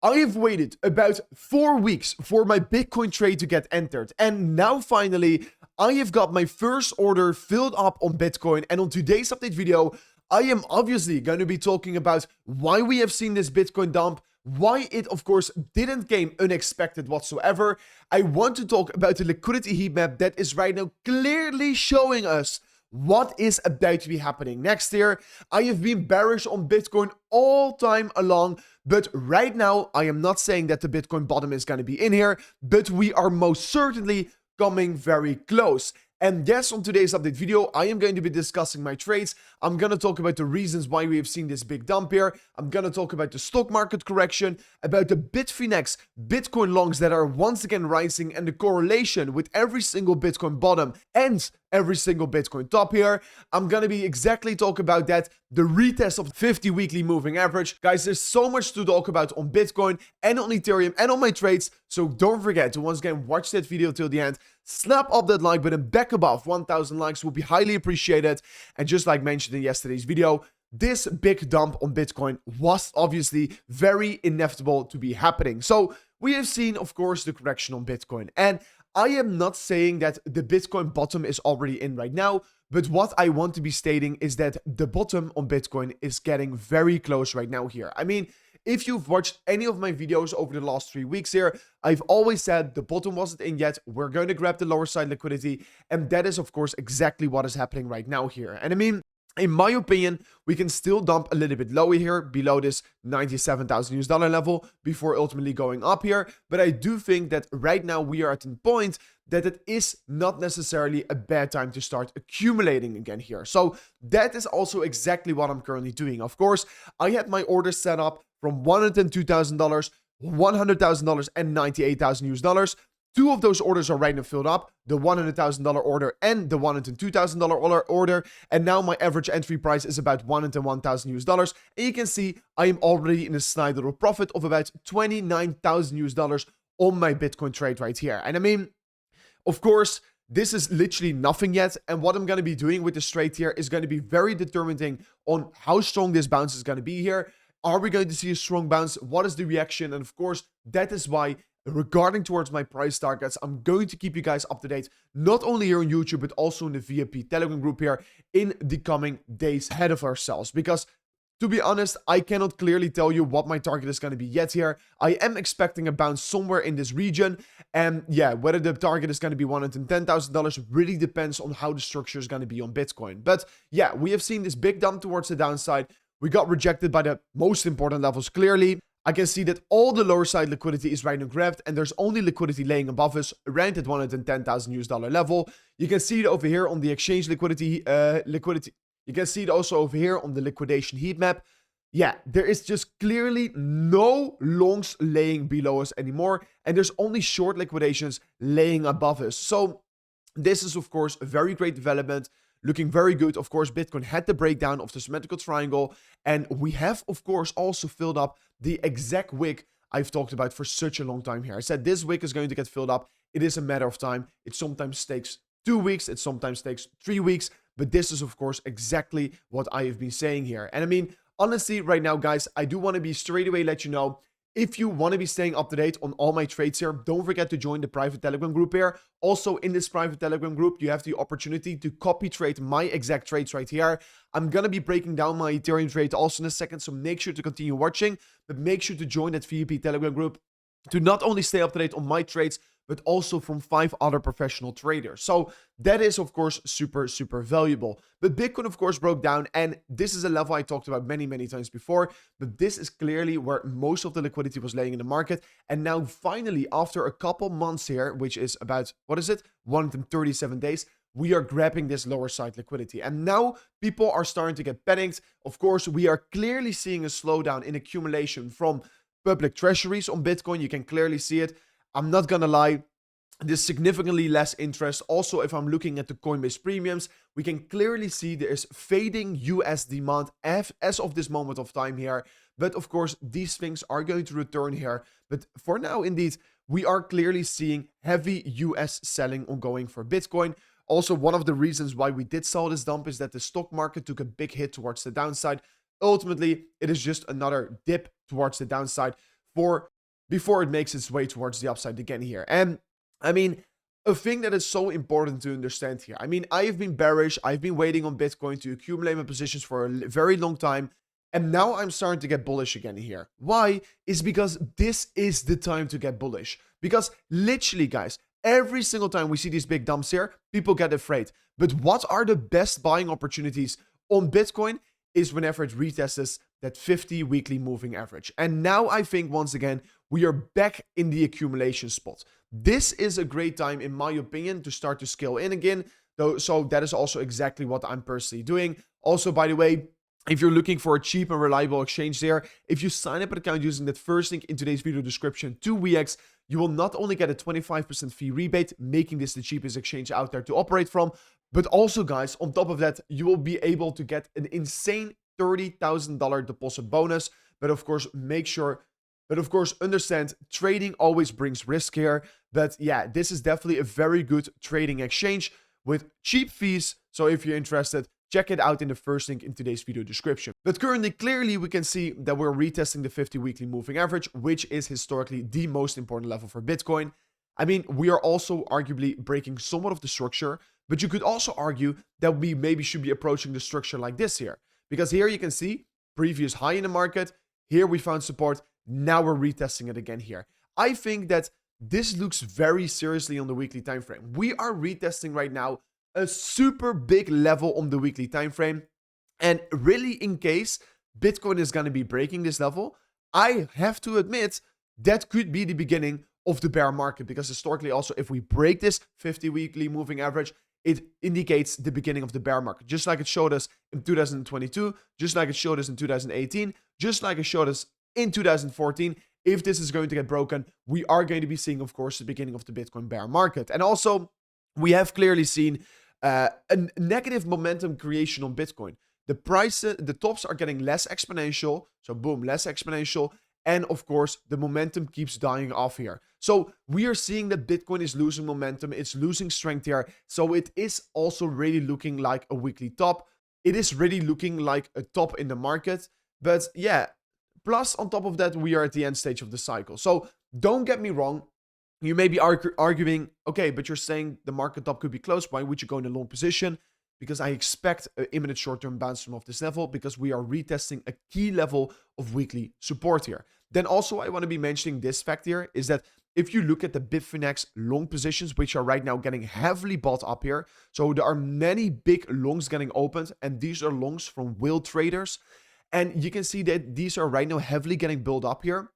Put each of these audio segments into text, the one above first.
I have waited about 4 weeks for my Bitcoin trade to get entered, and now finally I have got my first order filled up on Bitcoin. And on today's update video, I am obviously going to be talking about why we have seen this Bitcoin dump, why it of course didn't came unexpected whatsoever. I want to talk about the liquidity heat map that is right now clearly showing us what is about to be happening next year. I have been bearish on Bitcoin all time along, but right now I am not saying that the Bitcoin bottom is going to be in here, but we are most certainly coming very close. And yes, on today's update video, I am going to be discussing my trades. I'm going to talk about the reasons why we have seen this big dump here. I'm going to talk about the stock market correction, about the Bitfinex Bitcoin longs that are once again rising, and the correlation with every single Bitcoin bottom and every single Bitcoin top here. I'm going to be exactly talk about that, the retest of 50 weekly moving average. Guys, there's so much to talk about on Bitcoin and on Ethereum and on my trades. So don't forget to once again watch that video till the end. Slap up that like button back above 1,000 likes will be highly appreciated. And just like mentioned in yesterday's video, this big dump on Bitcoin was obviously very inevitable to be happening. So we have seen, of course, the correction on Bitcoin. And I am not saying that the Bitcoin bottom is already in right now, but what I want to be stating is that the bottom on Bitcoin is getting very close right now here. I mean, if you've watched any of my videos over the last 3 weeks here, I've always said the bottom wasn't in yet. We're going to grab the lower side liquidity. And that is, of course, exactly what is happening right now here. And I mean, in my opinion, we can still dump a little bit lower here, below this $97,000 level, before ultimately going up here. But I do think that right now we are at a point that it is not necessarily a bad time to start accumulating again here. So that is also exactly what I'm currently doing. Of course, I had my orders set up from $102,000, $100,000, and $98,000. Two of those orders are right now filled up, the $100,000 order and the $102,000 order. And now my average entry price is about $101,000. And you can see I am already in a slight little profit of about $29,000 on my Bitcoin trade right here. And I mean, of course, this is literally nothing yet. And what I'm going to be doing with this trade here is going to be very determining on how strong this bounce is going to be here. Are we going to see a strong bounce? What is the reaction? And of course, that is why regarding towards my price targets, I'm going to keep you guys up to date, not only here on YouTube, but also in the VIP Telegram group here in the coming days ahead of ourselves. Because to be honest, I cannot clearly tell you what my target is going to be yet here. I am expecting a bounce somewhere in this region. And yeah, whether the target is going to be $110,000 really depends on how the structure is going to be on Bitcoin. But yeah, we have seen this big dump towards the downside. We got rejected by the most important levels clearly. I can see that all the lower side liquidity is right now grabbed, and there's only liquidity laying above us around that $110,000 level. You can see it over here on the exchange liquidity. You can see it also over here on the liquidation heat map. Yeah, there is just clearly no longs laying below us anymore, and there's only short liquidations laying above us. So this is, of course, a very great development. Looking very good. Of course, Bitcoin had the breakdown of the symmetrical triangle. And we have, of course, also filled up the exact wick I've talked about for such a long time here. I said this wick is going to get filled up. It is a matter of time. It sometimes takes 2 weeks. It sometimes takes 3 weeks. But this is, of course, exactly what I have been saying here. And I mean, honestly, right now, guys, I do want to be straight away let you know, if you want to be staying up to date on all my trades here, don't forget to join the private Telegram group here. Also, in this private Telegram group, you have the opportunity to copy trade my exact trades right here. I'm going to be breaking down my Ethereum trade also in a second, so make sure to continue watching, but make sure to join that VIP Telegram group to not only stay up to date on my trades, but also from 5 other professional traders. So that is, of course, super, super valuable. But Bitcoin, of course, broke down, and this is a level I talked about many, many times before, but this is clearly where most of the liquidity was laying in the market. And now, finally, after a couple months here, which is about, 137 days, we are grabbing this lower side liquidity. And now people are starting to get panicked. Of course, we are clearly seeing a slowdown in accumulation from public treasuries on Bitcoin. You can clearly see it. I'm not gonna lie, there's significantly less interest. Also, if I'm looking at the Coinbase premiums, we can clearly see there is fading US demand as of this moment of time here. But of course, these things are going to return here. But for now, indeed, we are clearly seeing heavy US selling ongoing for Bitcoin. Also, one of the reasons why we did sell this dump is that the stock market took a big hit towards the downside. Ultimately, it is just another dip towards the downside for before it makes its way towards the upside again here. And I mean, a thing that is so important to understand here. I mean, I have been bearish. I've been waiting on Bitcoin to accumulate my positions for a very long time. And now I'm starting to get bullish again here. Why? Is because this is the time to get bullish. Because literally, guys, every single time we see these big dumps here, people get afraid. But what are the best buying opportunities on Bitcoin is whenever it retests that 50 weekly moving average. And now I think once again, we are back in the accumulation spot. This is a great time, in my opinion, to start to scale in again. So that is also exactly what I'm personally doing. Also, by the way, if you're looking for a cheap and reliable exchange there, if you sign up an account using that first link in today's video description to Wex, you will not only get a 25% fee rebate, making this the cheapest exchange out there to operate from, but also, guys, on top of that, you will be able to get an insane $30,000 deposit bonus. But of course, understand, trading always brings risk here. But yeah, this is definitely a very good trading exchange with cheap fees. So if you're interested, check it out in the first link in today's video description. But currently, clearly, we can see that we're retesting the 50 weekly moving average, which is historically the most important level for Bitcoin. I mean, we are also arguably breaking somewhat of the structure, but you could also argue that we maybe should be approaching the structure like this here. Because here you can see previous high in the market. Here we found support. Now we're retesting it again here. I think that this looks very seriously on the weekly time frame. We are retesting right now a super big level on the weekly time frame. And really, in case Bitcoin is going to be breaking this level, I have to admit that could be the beginning of the bear market, because historically also, if we break this 50 weekly moving average, it indicates the beginning of the bear market, just like it showed us in 2022, just like it showed us in 2018, just like it showed us in 2014. If this is going to get broken, we are going to be seeing, of course, the beginning of the Bitcoin bear market. And also, we have clearly seen a negative momentum creation on Bitcoin. The tops are getting less exponential. So boom, less exponential. And of course, the momentum keeps dying off here. So we are seeing that Bitcoin is losing momentum. It's losing strength here. So it is also really looking like a weekly top. It is really looking like a top in the market. But yeah, plus on top of that, we are at the end stage of the cycle. So don't get me wrong. You may be arguing, okay, but you're saying the market top could be close. Why would you go in a long position? Because I expect an imminent short-term bounce from off this level, because we are retesting a key level of weekly support here. Then also, I want to be mentioning this fact here, is that if you look at the Bitfinex long positions, which are right now getting heavily bought up here, so there are many big longs getting opened, and these are longs from whale traders, and you can see that these are right now heavily getting built up here.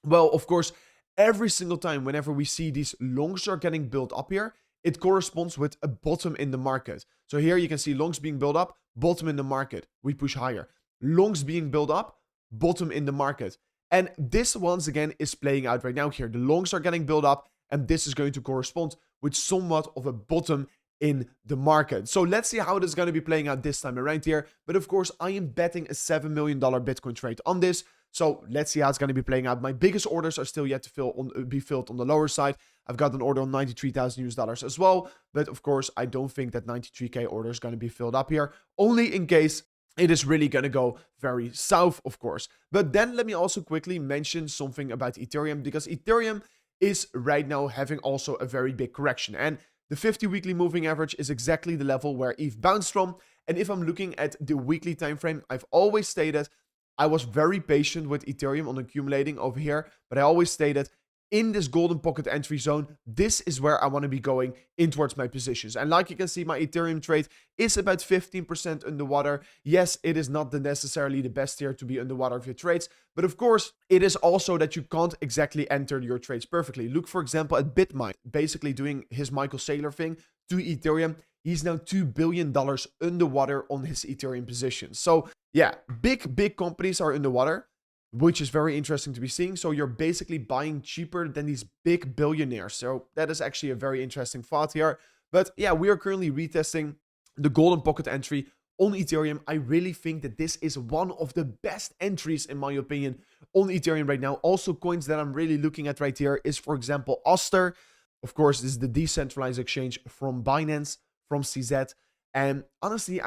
Well, of course, every single time whenever we see these longs are getting built up here, it corresponds with a bottom in the market. So here you can see longs being built up, bottom in the market, we push higher. Longs being built up, bottom in the market. And this once again is playing out right now here. The longs are getting built up, and this is going to correspond with somewhat of a bottom in the market. So let's see how this is going to be playing out this time around here. But of course, I am betting a $7 million Bitcoin trade on this. So let's see how it's going to be playing out. My biggest orders are still yet to be filled on the lower side. I've got an order on 93,000 US dollars as well. But of course, I don't think that 93K order is going to be filled up here. Only in case it is really going to go very south, of course. But then let me also quickly mention something about Ethereum, because Ethereum is right now having also a very big correction. And the 50 weekly moving average is exactly the level where ETH bounced from. And if I'm looking at the weekly time frame, I've always stated I was very patient with Ethereum on accumulating over here, but I always stated in this golden pocket entry zone, this is where I want to be going in towards my positions. And like you can see, my Ethereum trade is about 15% underwater. Yes, it is not necessarily the best here to be underwater of your trades, but of course, it is also that you can't exactly enter your trades perfectly. Look, for example, at BitMine, basically doing his Michael Saylor thing to Ethereum. He's now $2 billion underwater on his Ethereum position. So yeah, big companies are underwater, which is very interesting to be seeing. So you're basically buying cheaper than these big billionaires. So that is actually a very interesting thought here. But yeah, we are currently retesting the golden pocket entry on Ethereum. I really think that this is one of the best entries, in my opinion, on Ethereum right now. Also, coins that I'm really looking at right here is, for example, Oster. Of course, this is the decentralized exchange from Binance, from CZ. And honestly,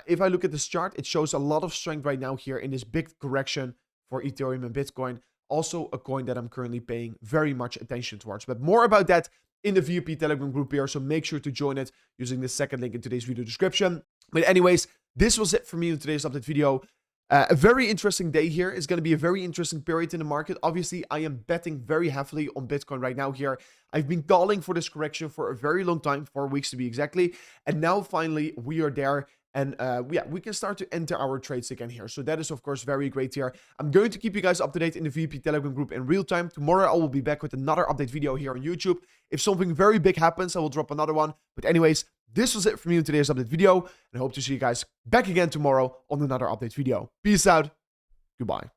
if I look at this chart, it shows a lot of strength right now here in this big correction for Ethereum and Bitcoin. Also a coin that I'm currently paying very much attention towards. But more about that in the VIP Telegram group here, so make sure to join it using the second link in today's video description. But anyways, this was it for me in today's update video. A very interesting day here. It's going to be a very interesting period in the market. Obviously, I am betting very heavily on Bitcoin right now here. I've been calling for this correction for a very long time, 4 weeks to be exactly. And now finally we are there. And yeah, we can start to enter our trades again here. So that is, of course, very great here. I'm going to keep you guys up to date in the VIP Telegram group in real time. Tomorrow, I will be back with another update video here on YouTube. If something very big happens, I will drop another one. But anyways, this was it for me in today's update video. And I hope to see you guys back again tomorrow on another update video. Peace out. Goodbye.